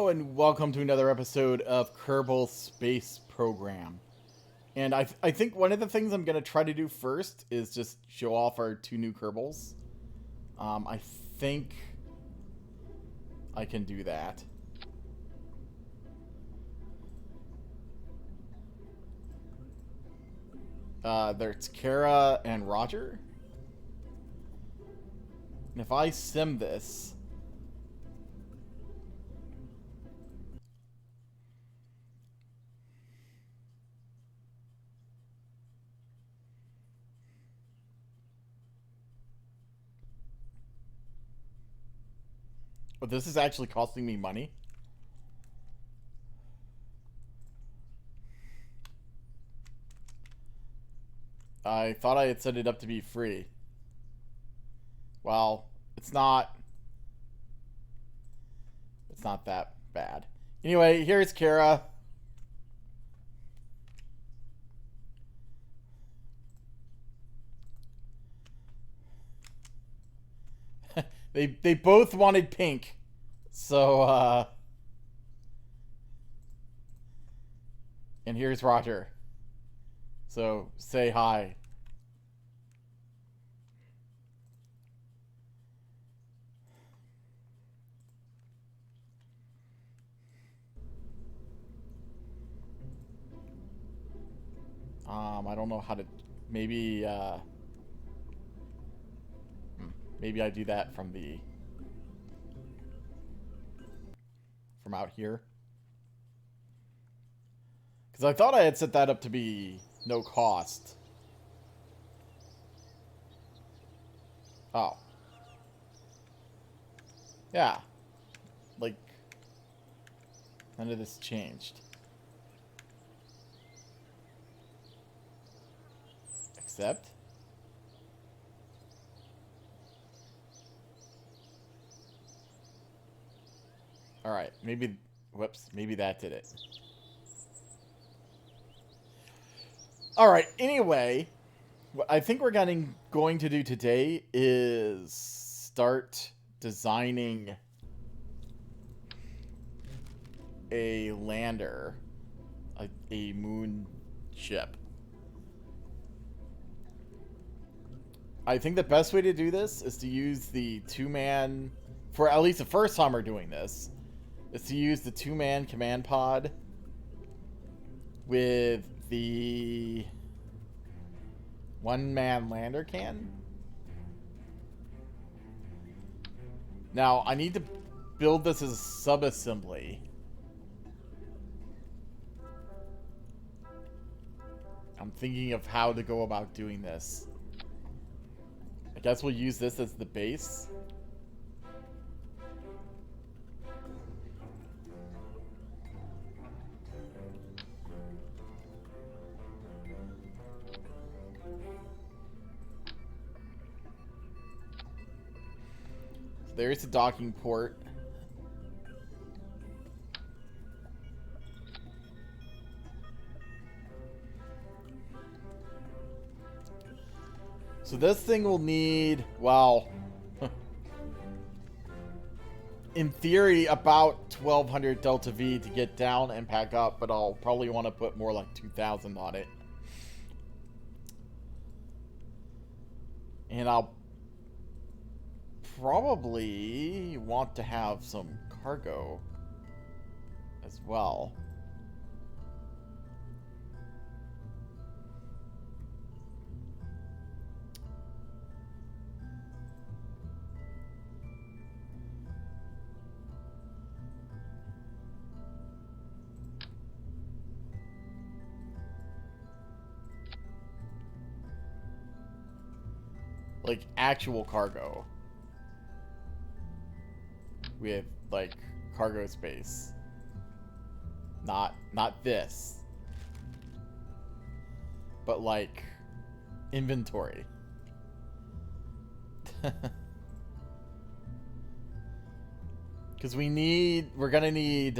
Hello and welcome to another episode of Kerbal Space Program. And I think one of the things I'm going to try to do first is just show off our two new Kerbals. I think I can do that. There's Kara and Roger. And if I sim this... But this is actually costing me money. I thought I had set it up to be free. Well, it's not. It's not that bad. Anyway, here's Kara. They both wanted pink. So, and here's Roger. So, say hi. I don't know how to... Maybe, maybe I do that from the... From out here. Because I thought I had set that up to be no cost. Oh. Yeah. Like, none of this changed. Except... Alright, maybe... Whoops, maybe that did it. Alright, anyway... What I think we're going to do today is start designing a lander, a moon ship. I think the best way to do this is to use the two-man, for at least the first time we're doing this, is to use the two-man command pod with the one-man lander can. Now, I need to build this as a sub-assembly. I'm thinking of how to go about doing this. I guess we'll use this as the base. So there's the docking port. So this thing will need, well, in theory, about 1200 Delta V to get down and pack up, but I'll probably want to put more like 2000 on it. And I'll probably want to have some cargo as well. Like actual cargo with like cargo space, not this, but like inventory. Because we're gonna need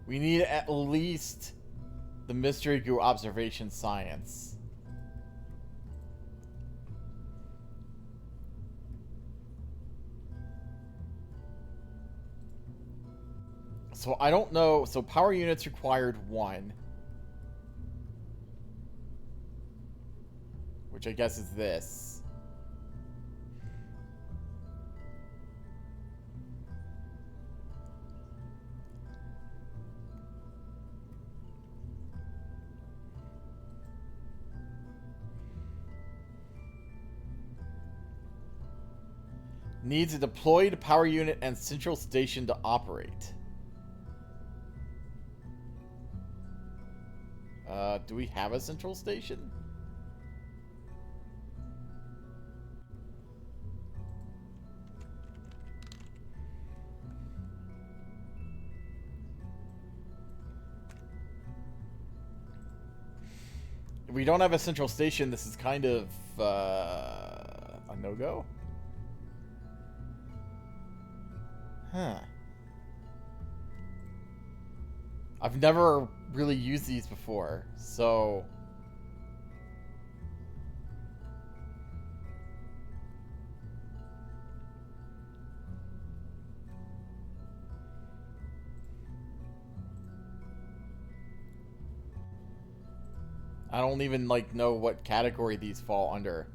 We need at least the Mystery Goo Observation Science. So I don't know. So power units required 1. Which I guess is this. Needs a deployed power unit and central station to operate. Do we have a central station? If we don't have a central station, this is kind of a no-go. Huh. I've never really used these before, so... I don't even, like, know what category these fall under.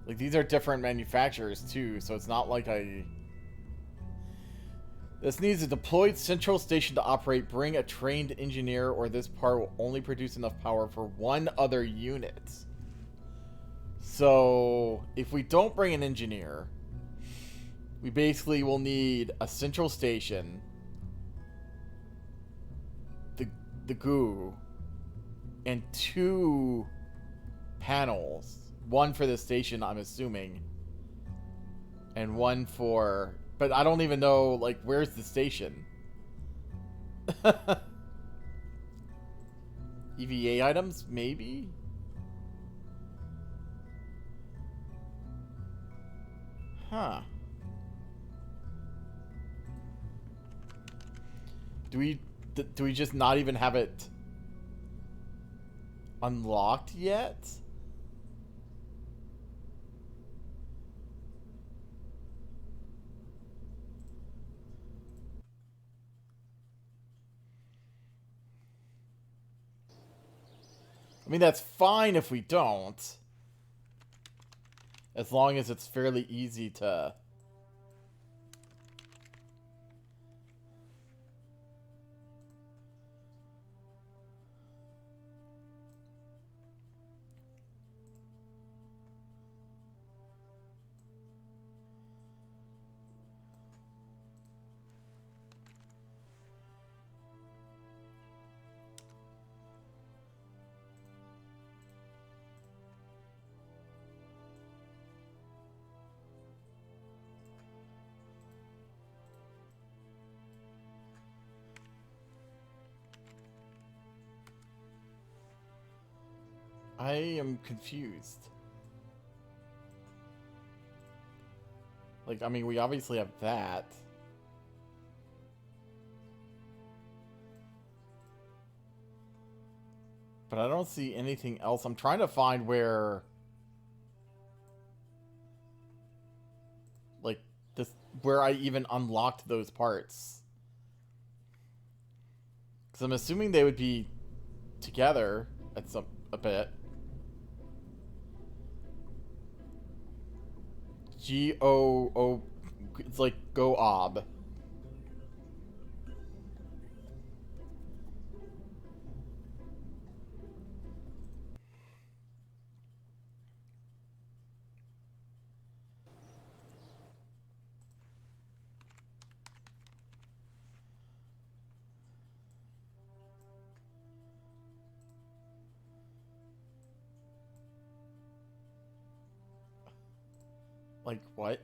Like, these are different manufacturers, too, so it's not like I... This needs a deployed central station to operate. Bring a trained engineer, or this part will only produce enough power for 1 other unit. So, if we don't bring an engineer, we basically will need a central station, the goo, and 2 panels. 1 for the station, I'm assuming, and 1 for... But I don't even know, like, where's the station? EVA items? Maybe? Huh. Do we just not even have it unlocked yet? I mean, that's fine if we don't. As long as it's fairly easy to... I am confused. Like, I mean, we obviously have that. But I don't see anything else. I'm trying to find where... Like, this... Where I even unlocked those parts. Because I'm assuming they would be together at a bit. G-O-O... It's like Go-Ob. Like, what?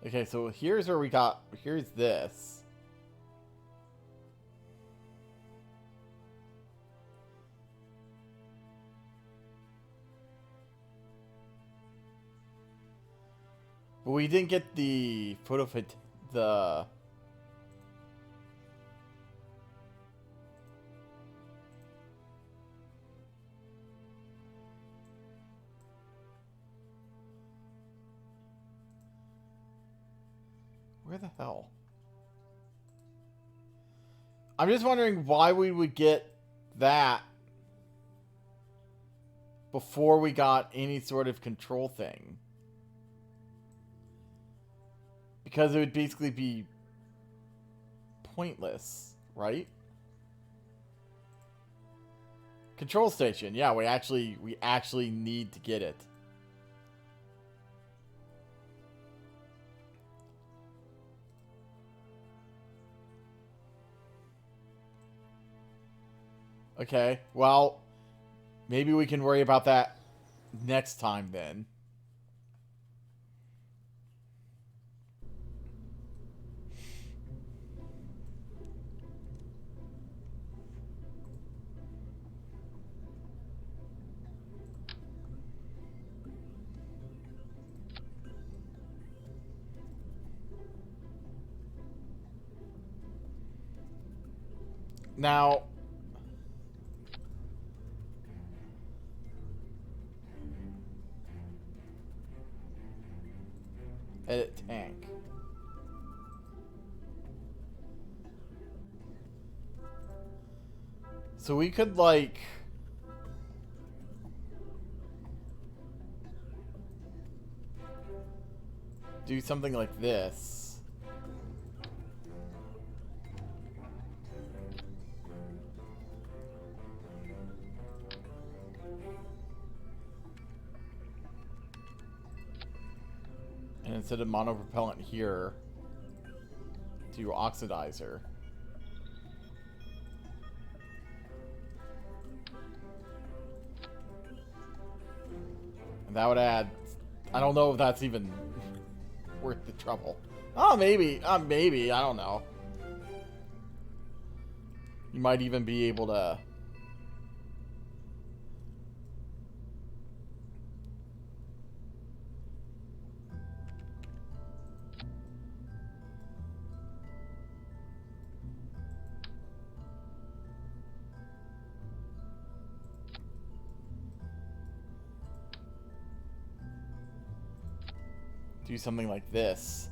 Okay, so here's where we got... Here's this. But we didn't get the photo fit. The where the hell? I'm just wondering why we would get that before we got any sort of control thing. Because it would basically be pointless, right? Control station. Yeah, we actually need to get it. Okay, well, maybe we can worry about that next time then. Now, edit tank. So we could, like, do something like this. And instead of monopropellant here, do oxidizer. And that would add... I don't know if that's even worth the trouble. Oh, maybe. Maybe. I don't know. You might even be able to... do something like this.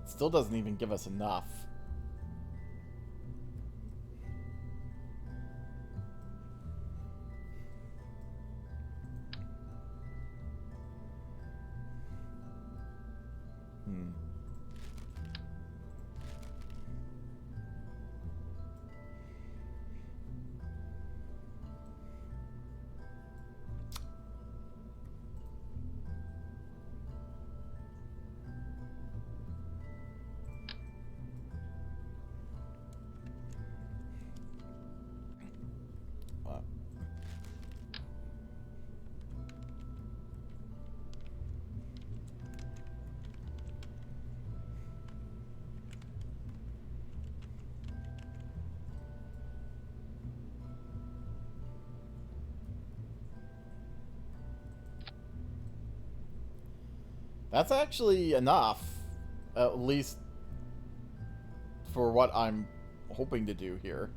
Still doesn't even give us enough. That's actually enough, at least for what I'm hoping to do here.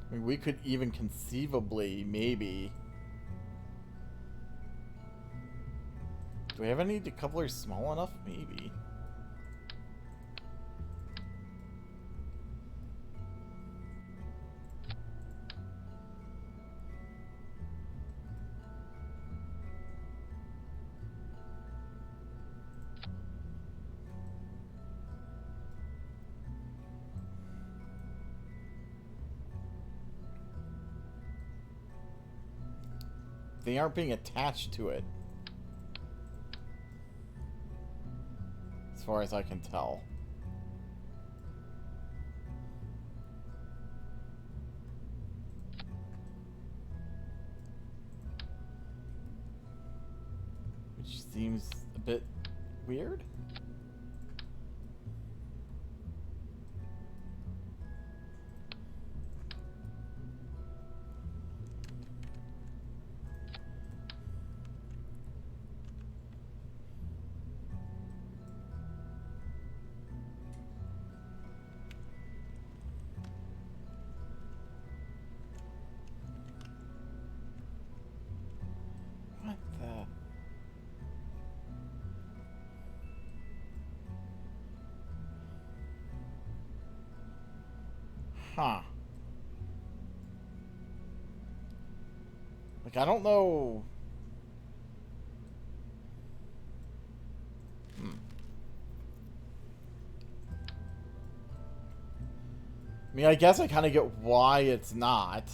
I mean, we could even conceivably, maybe... Do we have any decouplers small enough? Maybe. they aren't being attached to it. As far as I can tell. Which seems a bit weird. What the? Huh. Like, I don't know. I mean, I guess I kind of get why it's not.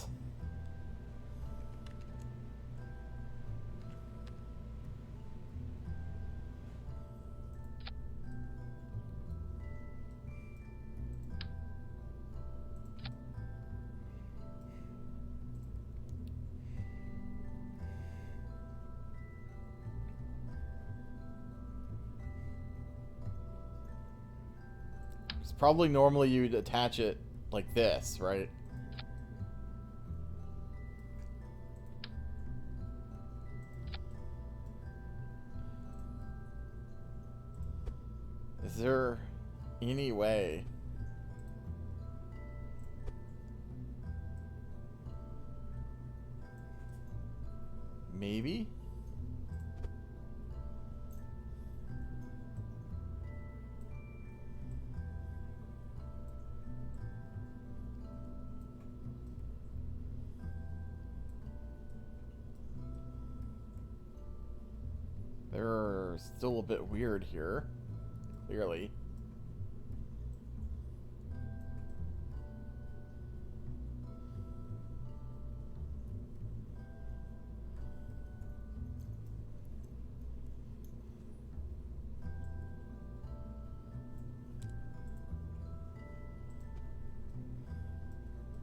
It's probably normally you'd attach it like this, right? Is there any way? Maybe? They're still a bit weird here, clearly.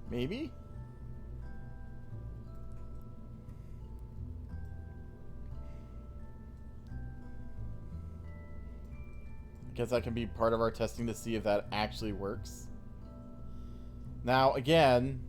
Maybe? I guess that can be part of our testing to see if that actually works. Now, again...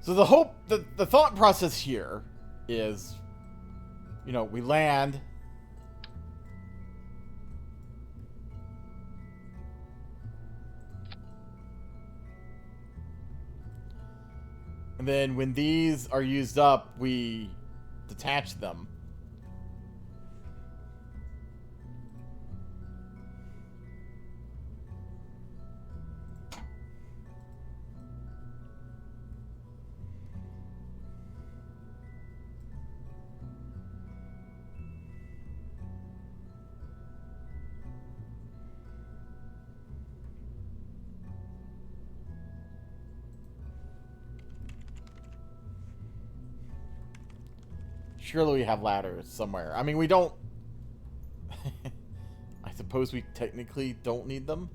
So the hope, the thought process here is, you know, we land. And then when these are used up, we detach them. Surely we have ladders somewhere. I mean, we don't... I suppose we technically don't need them.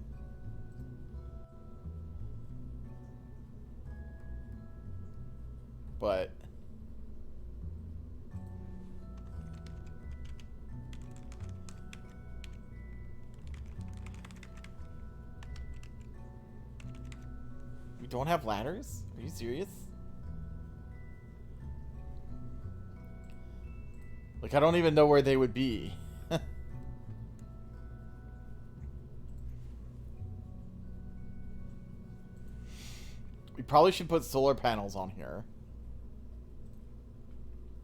But... we don't have ladders? Are you serious? Like, I don't even know where they would be. We probably should put solar panels on here.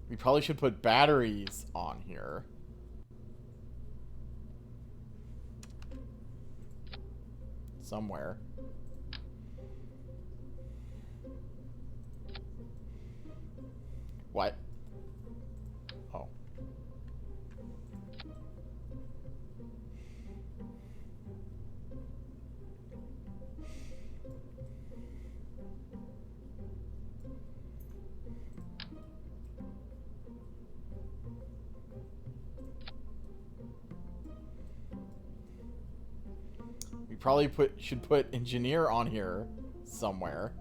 We probably should put batteries on here. somewhere. What? Oh. We probably should put engineer on here somewhere.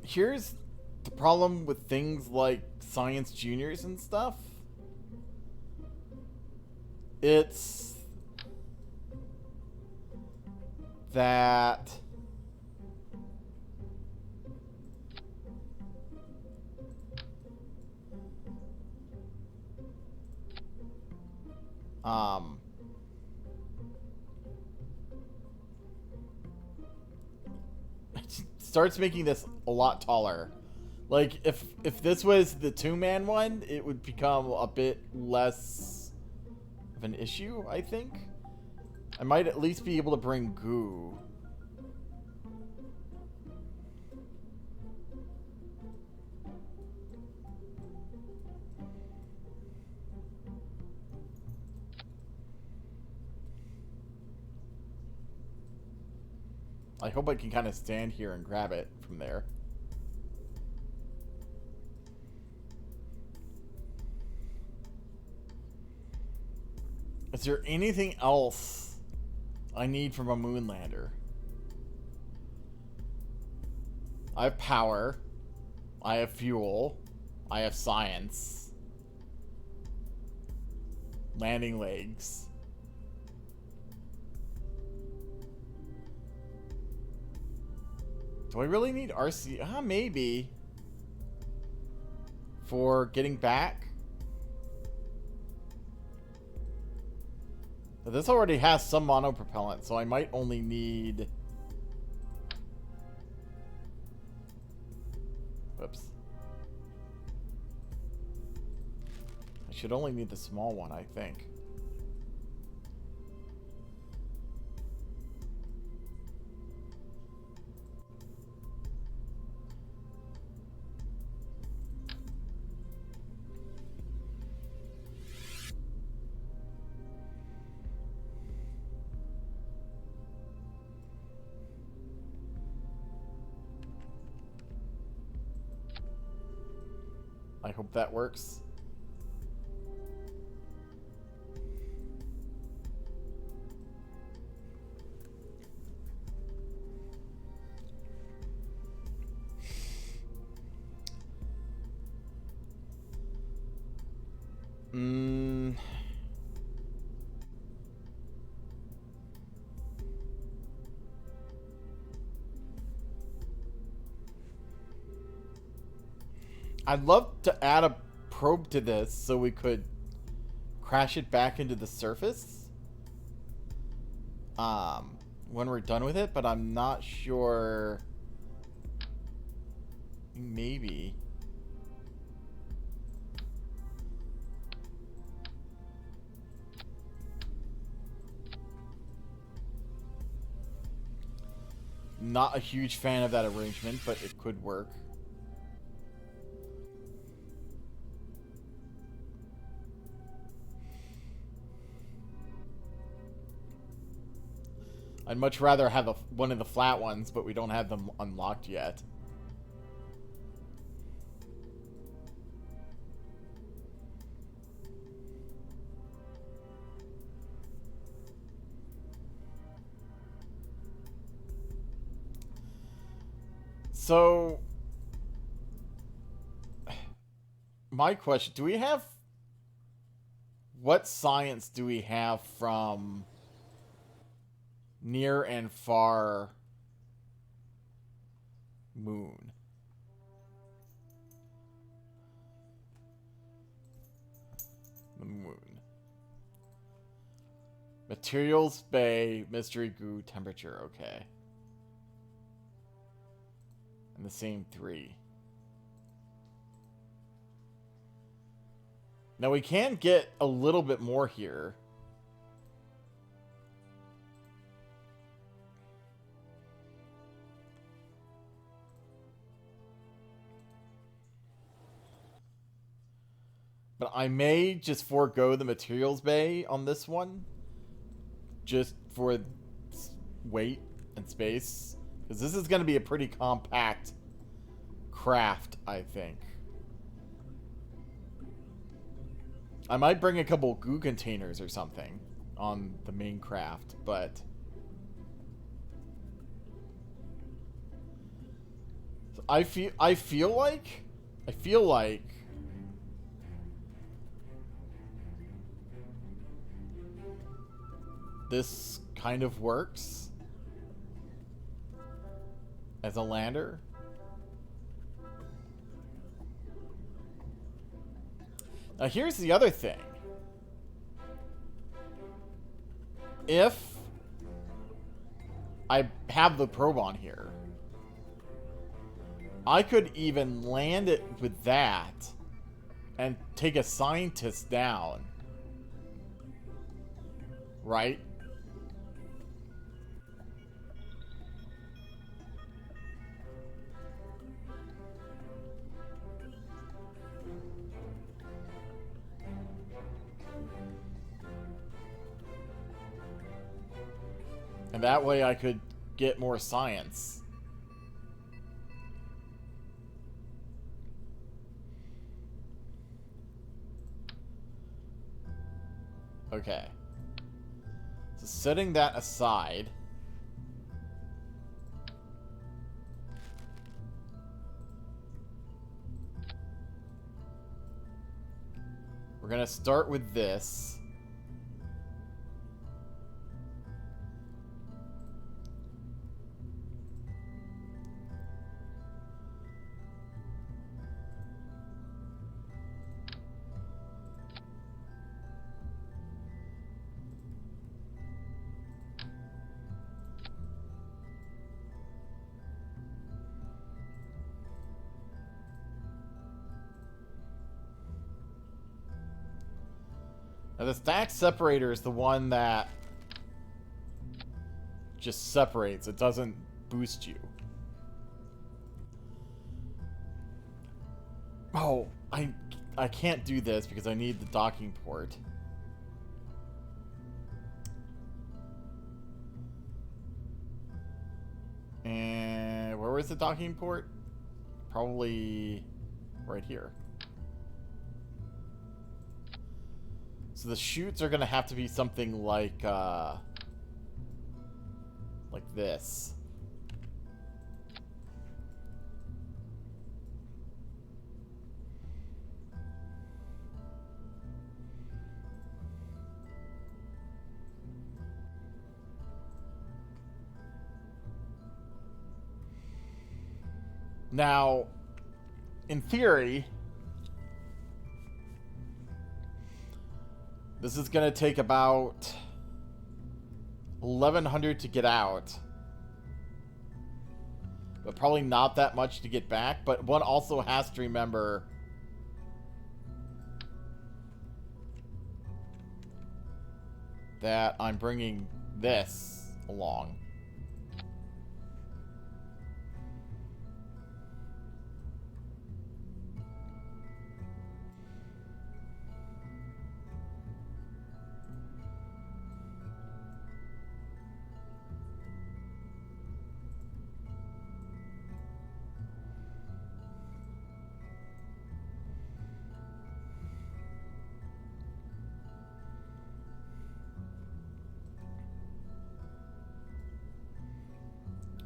Here's the problem with things like science juniors and stuff. It's that it starts making this a lot taller. Like, if this was the two-man one, it would become a bit less of an issue, I think. I might at least be able to bring goo. I hope I can kind of stand here and grab it from there. Is there anything else I need from a moonlander? I have power. I have fuel. I have science. Landing legs. Do I really need RC? Maybe. For getting back? But this already has some monopropellant, so I might only need... Whoops. I should only need the small one, I think. I hope that works. I'd love to add a probe to this so we could crash it back into the surface when we're done with it, but I'm not sure. Maybe. Not a huge fan of that arrangement, but it could work. I'd much rather have one of the flat ones, but we don't have them unlocked yet. So, my question, do we have... What science do we have from near and far moon? The moon. Materials, bay, mystery goo, temperature, okay. And the same 3. Now we can get a little bit more here. But I may just forego the materials bay on this one. Just for weight and space. Because this is going to be a pretty compact craft, I think. I might bring a couple goo containers or something on the main craft, but... I feel like this kind of works as a lander. Now here's the other thing. If I have the probe on here, I could even land it with that and take a scientist down. Right? And that way I could get more science. Okay. So setting that aside. We're gonna start with this. Now the stack separator is the one that just separates. It doesn't boost you. Oh, I can't do this because I need the docking port. And where was the docking port? Probably right here. So the chutes are gonna have to be something like this. Now, in theory, this is going to take about 1,100 to get out. But probably not that much to get back. But one also has to remember that I'm bringing this along.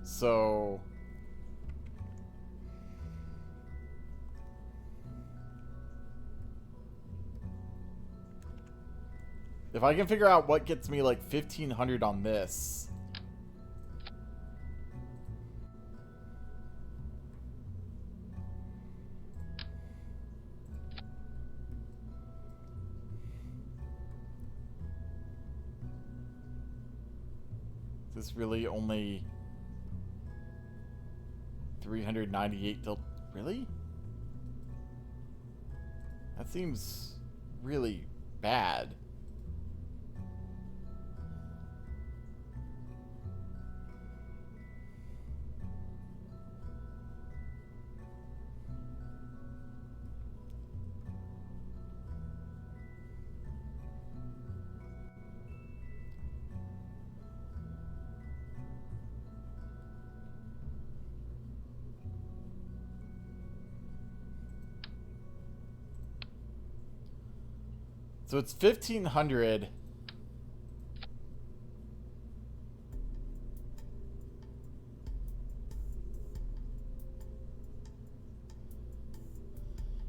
So If I can figure out what gets me like 1,500 on this. Is this really only 398 till... Really? That seems really bad. So it's 1,500.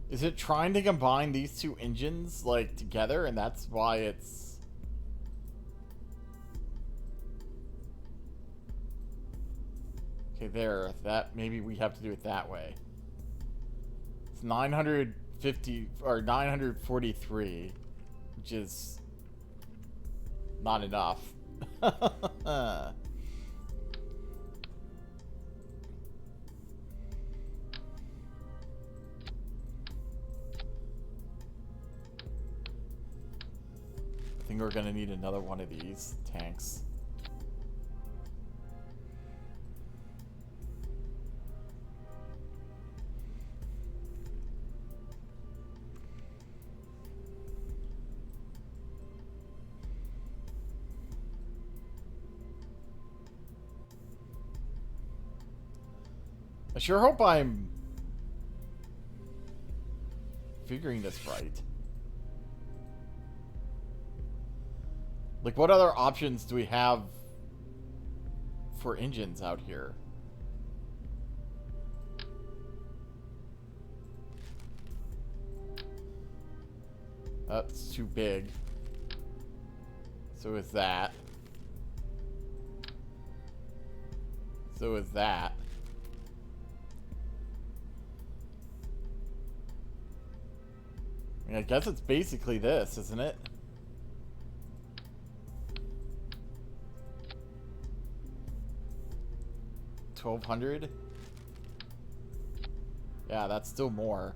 Is it trying to combine these two engines, like, together, and that's why it's... Okay, there. That, maybe we have to do it that way. It's 950, or 943. Which is not enough. I think we're gonna need another one of these tanks. I sure hope I'm figuring this right. Like, what other options do we have for engines out here? That's too big. So is that. So is that. I mean, I guess it's basically this, isn't it? $1,200? Yeah, that's still more.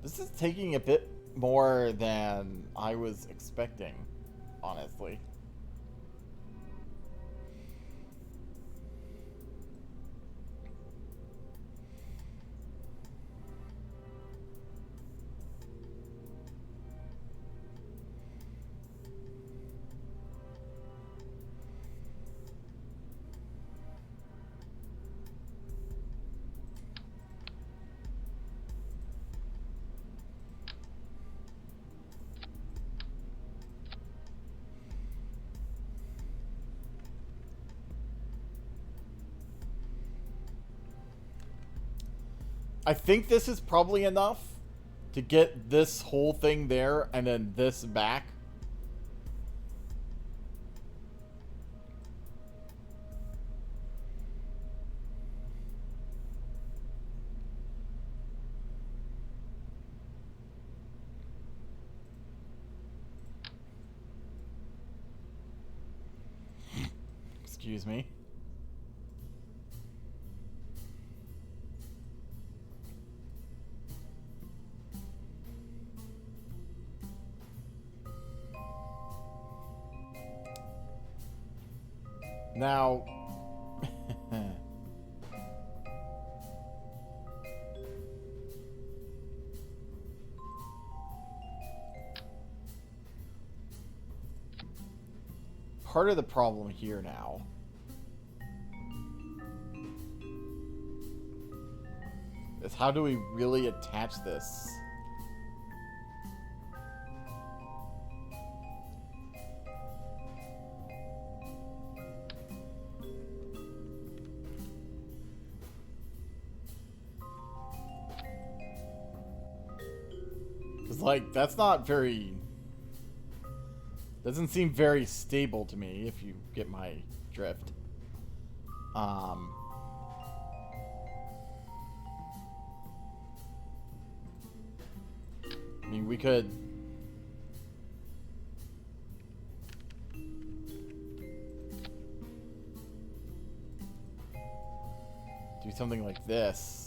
This is taking a bit more than I was expecting, honestly. I think this is probably enough to get this whole thing there and then this back. Excuse me. Now, part of the problem here now how do we really attach this? Because, like, that's not very... Doesn't seem very stable to me, if you get my drift. I mean, we could... do something like this.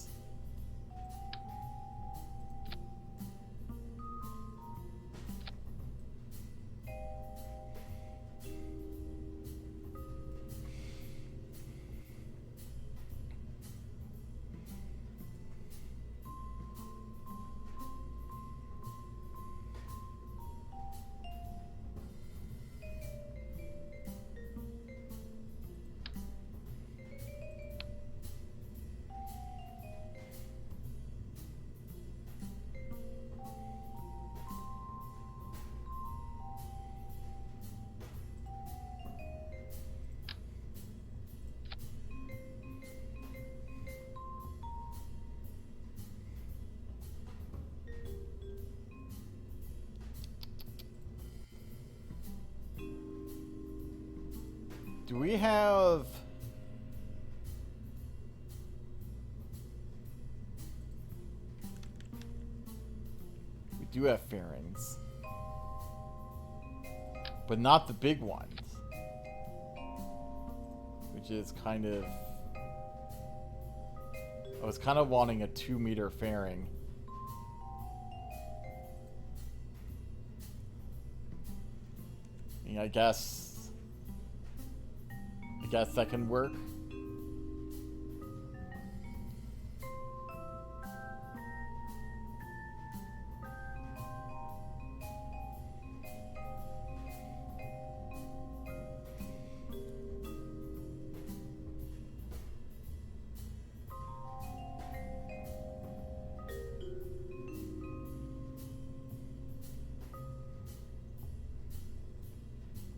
Do we have... We do have fairings. But not the big ones. Which is kind of... I was kind of wanting a 2-meter fairing. I mean, I guess that can work.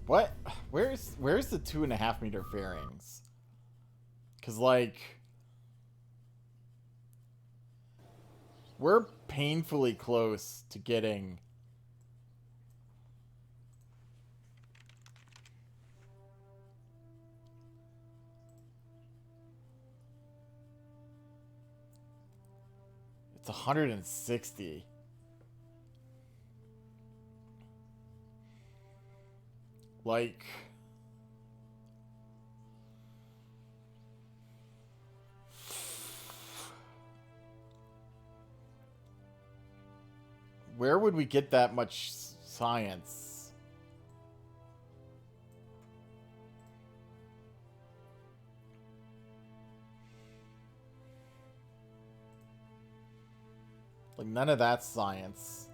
What? Where's the 2.5 meter fairings? Cause like we're painfully close to getting it's 160. Like, where would we get that much science? Like, none of that's science.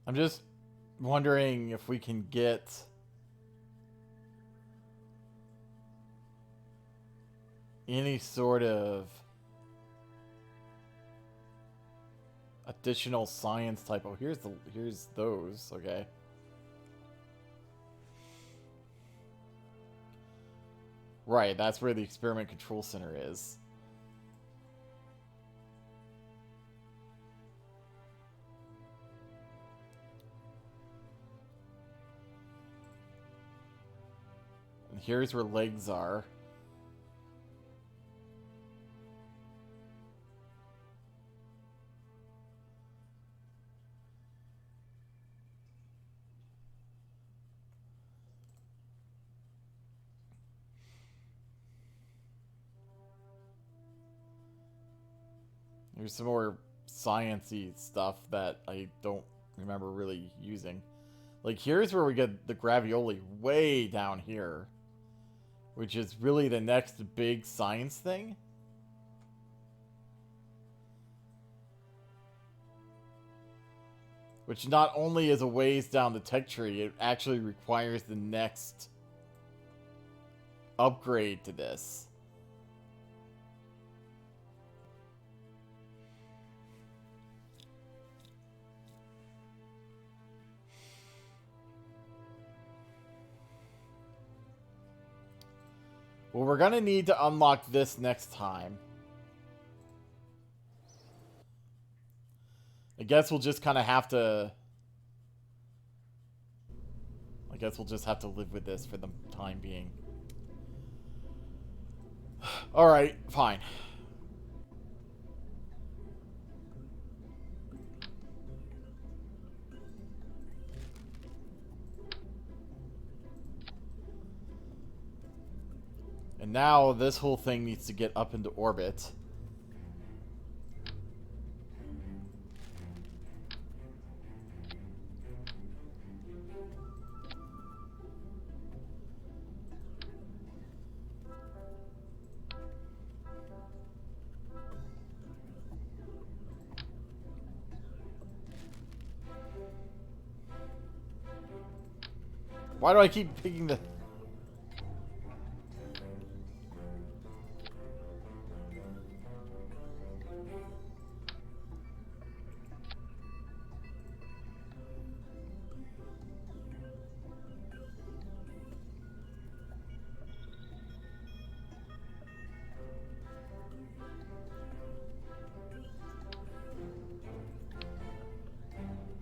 I'm just wondering if we can get any sort of additional science type. Oh, here's those. Okay. Right, that's where the experiment control center is. And here's where legs are. There's some more science-y stuff that I don't remember really using. Like, here's where we get the gravioli way down here, which is really the next big science thing. Which not only is a ways down the tech tree, it actually requires the next upgrade to this. Well, we're gonna need to unlock this next time. I guess we'll just kind of have to... I guess we'll just have to live with this for the time being. Alright, fine. And now this whole thing needs to get up into orbit. Why do I keep picking the...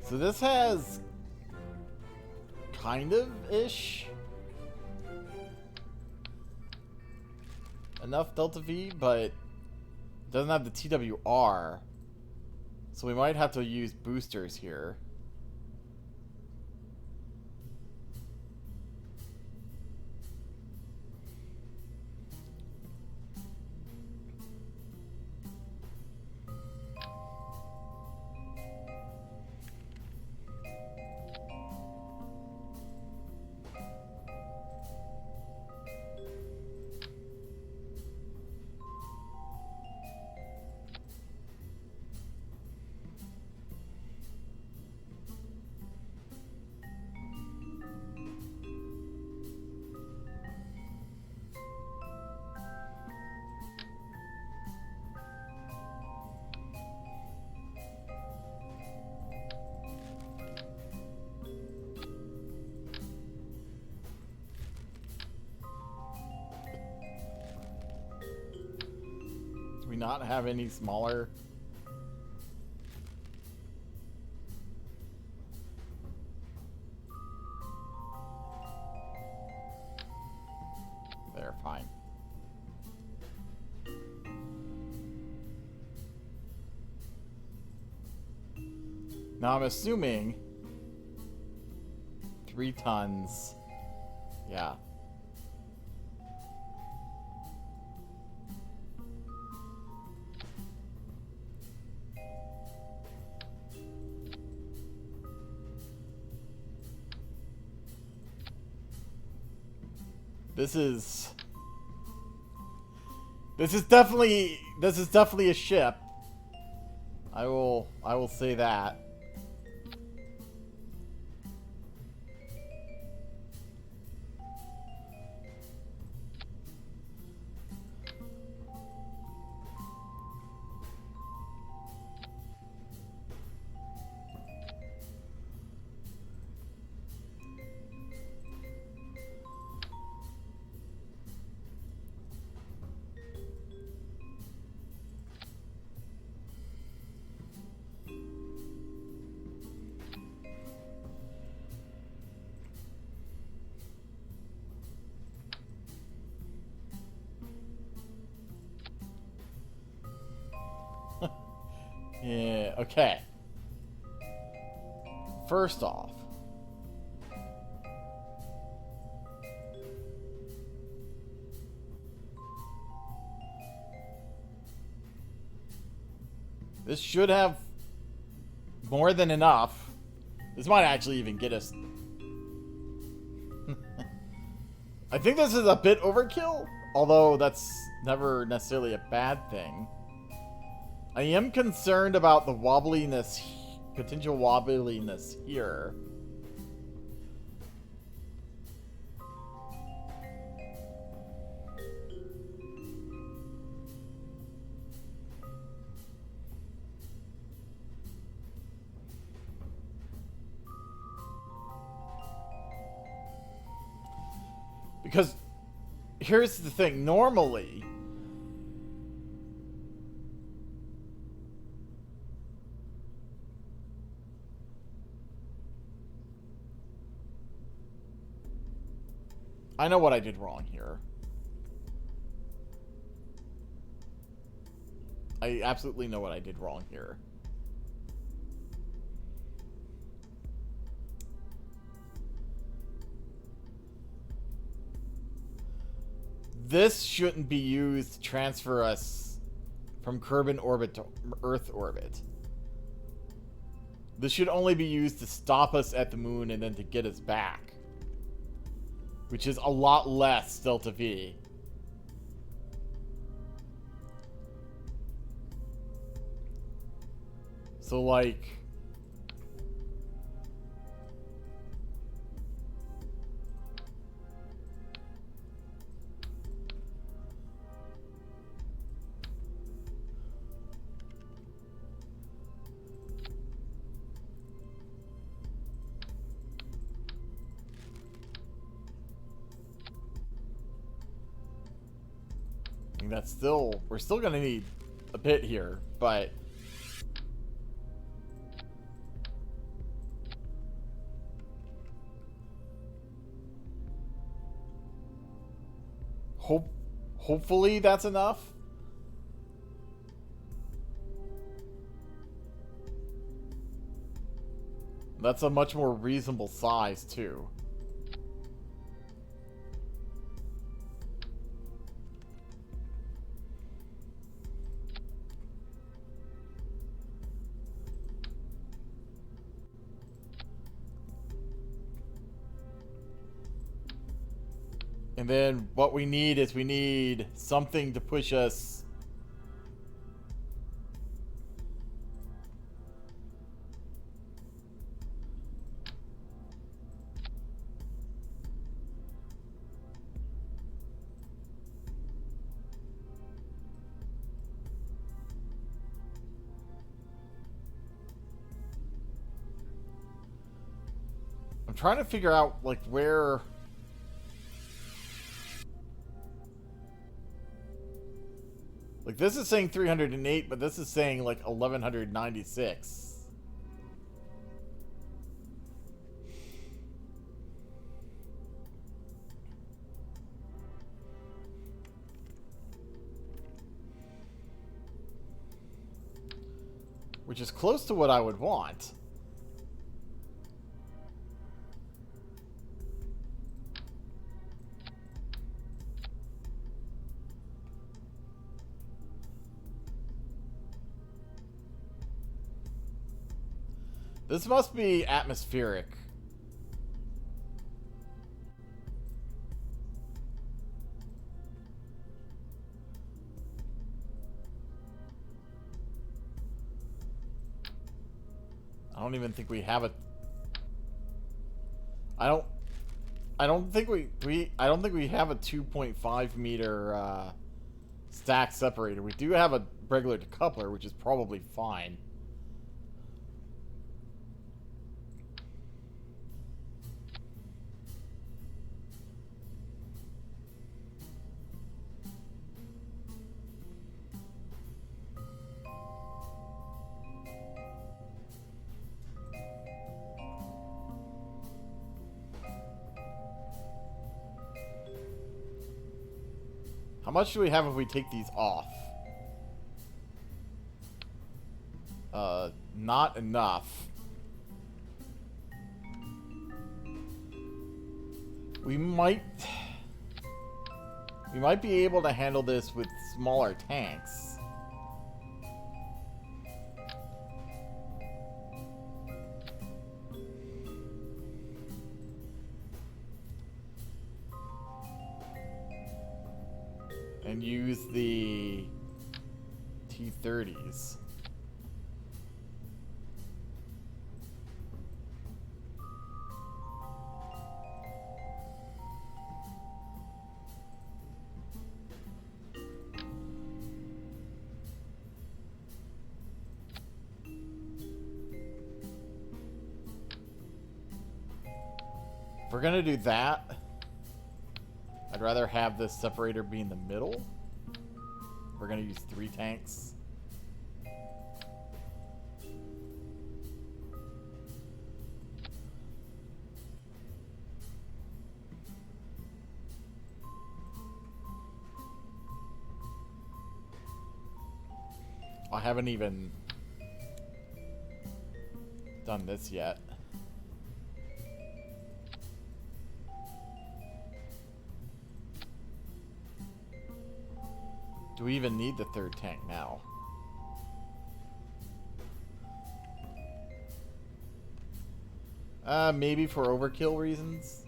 So this has... kind of-ish enough Delta V, but it doesn't have the TWR. So we might have to use boosters here. Do we not have any smaller? There, fine. Now I'm assuming 3 tons. Yeah. This is definitely a ship. I will say that. Yeah, okay. First off, this should have more than enough This might actually even get us... I think this is a bit overkill, although that's never necessarily a bad thing. I am concerned about the wobbliness, potential wobbliness here. Because here's the thing, normally I know what I did wrong here. I absolutely know what I did wrong here. This shouldn't be used to transfer us from Kerbal orbit to Earth orbit. This should only be used to stop us at the moon and then to get us back. Which is a lot less Delta V. So, like... that's still, we're still gonna need a bit here, but hopefully that's enough. That's a much more reasonable size too. And then what we need is we need something to push us. I'm trying to figure out like where... Like, this is saying 308, but this is saying, like, 1196. Which is close to what I would want. This must be atmospheric. I don't even think we have a... I don't think we have a 2.5 meter stack separator. We do have a regular decoupler, which is probably fine. How much do we have if we take these off? Not enough. We might be able to handle this with smaller tanks. and use the T-30s. If we're gonna do that, I'd rather have this separator be in the middle. We're gonna use 3 tanks. I haven't even done this yet. Do we even need the 3rd tank now? Maybe for overkill reasons.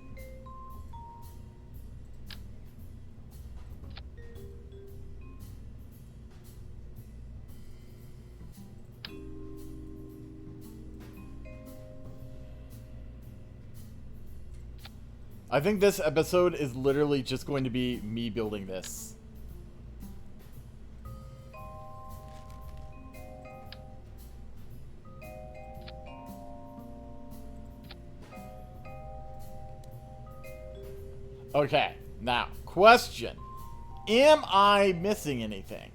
I think this episode is literally just going to be me building this. Okay, now, question. Am I missing anything?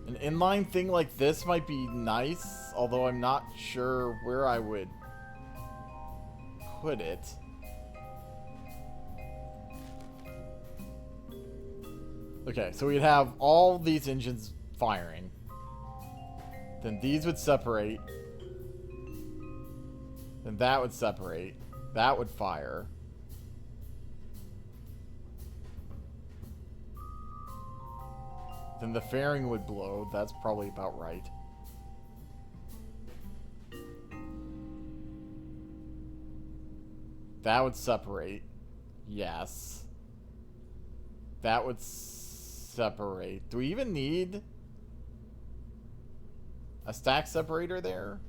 An inline thing like this might be nice, although I'm not sure where I would put it. Okay, so we'd have all these engines firing. Then these would separate. Then that would separate. That would fire. Then the fairing would blow. That's probably about right. That would separate. Yes. That would separate. Do we even need a stack separator there?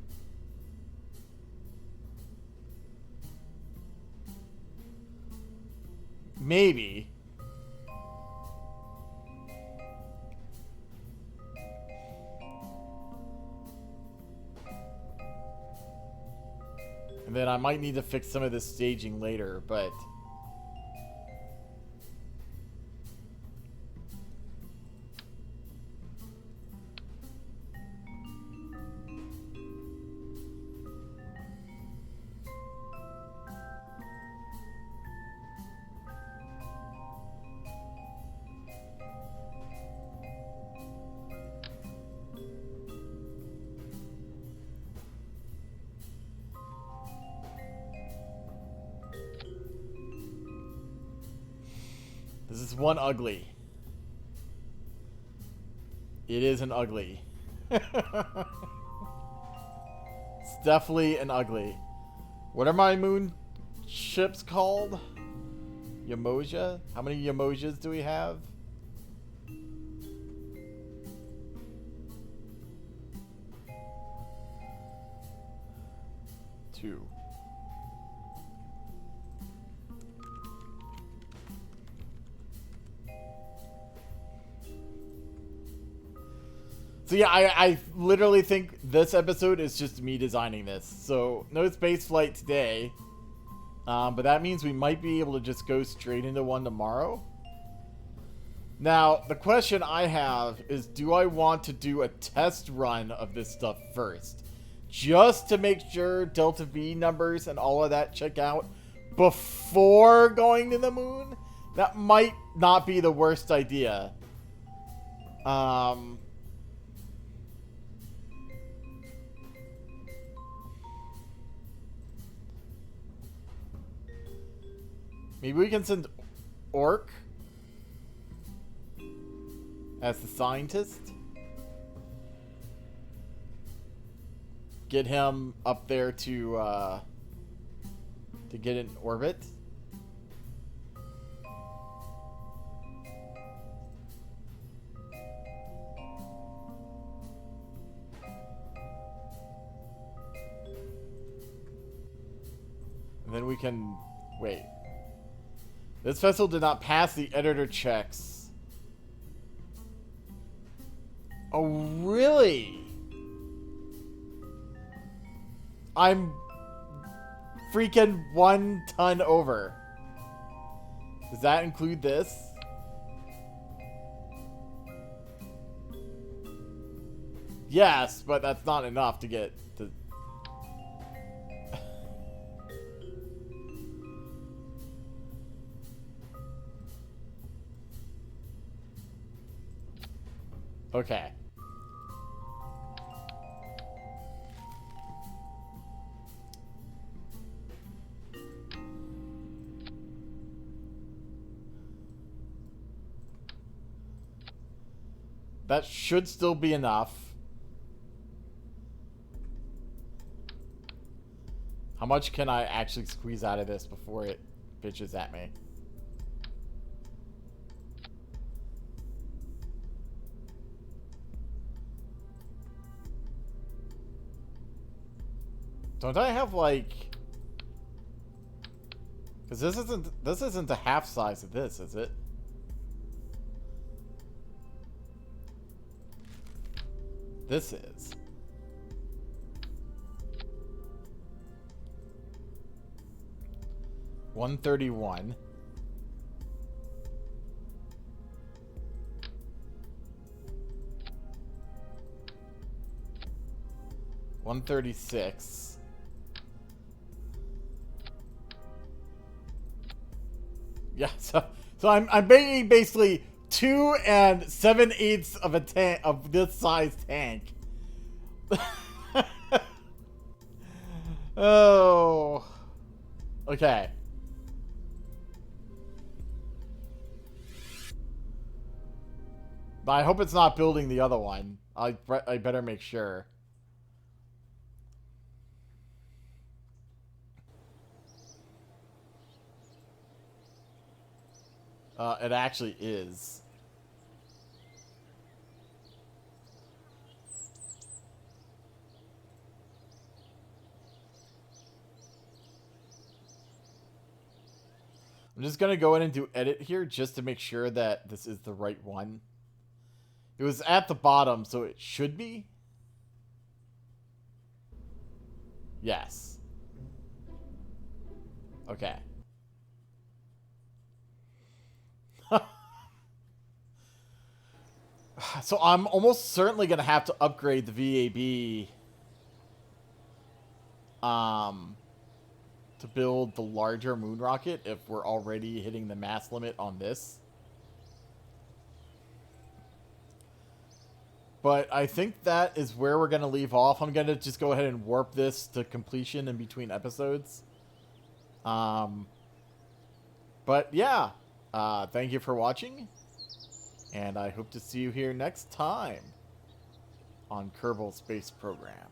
Maybe. And then I might need to fix some of this staging later, but this is one ugly. It is an ugly. It's definitely an ugly. What are my moon ships called? Yamoja? How many Yamojas do we have? 2. So yeah, I literally think this episode is just me designing this. So no space flight today. But that means we might be able to just go straight into one tomorrow. Now, the question I have is, do I want to do a test run of this stuff first? Just to make sure Delta V numbers and all of that check out before going to the moon? That might not be the worst idea. Maybe we can send Orc as the scientist. get him up there to get in orbit. And then we can... Wait. This vessel did not pass the editor checks. Oh, really? I'm freaking 1 ton over. Does that include this? Yes, but that's not enough to get to... Okay. That should still be enough. How much can I actually squeeze out of this before it bitches at me? Don't I have like... Because this isn't the half size of this, is it? This is. $131. $136. Yeah, so I'm making basically 2 7/8 of a tank of this size tank. Oh. Okay. But I hope it's not building the other one. I better make sure. It actually is. I'm just gonna go in and do edit here just to make sure that this is the right one. It was at the bottom, so it should be. Yes. Okay. So I'm almost certainly going to have to upgrade the VAB to build the larger moon rocket if we're already hitting the mass limit on this. But I think that is where we're going to leave off. I'm going to just go ahead and warp this to completion in between episodes. But yeah, thank you for watching. And I hope to see you here next time on Kerbal Space Program.